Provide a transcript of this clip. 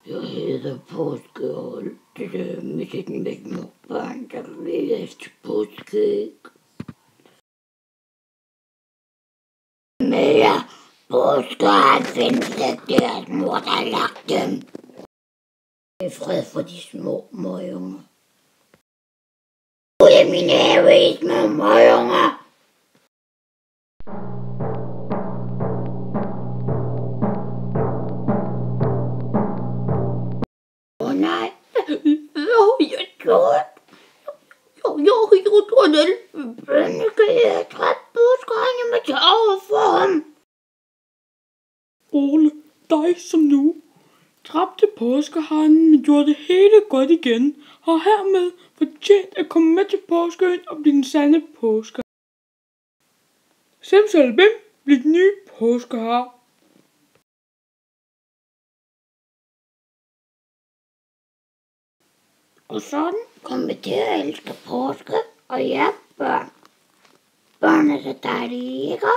Jeg hedder Påskehold. Det er musikken med mine børn, der vil efter påskeæg. Mere påskeæg findes ikke, det er mor, der har lagt dem. Jeg er fred for de små møgunger. Ud af min have i små møgunger. Nej, hvad har jeg gjort? Jeg har gjort det. Hvordan kan jeg dræbe påskehanen med til over for ham? Ole, dig som nu dræbte påskehanen, men gjorde det hele godt igen, og hermed fortjent at komme med til påskeøen og blive den sande påske. Simsalabim blev den nye påskehare. Og sådan kom vi til at elske påske, og ja, børn. Børn er så dejlige, ikke?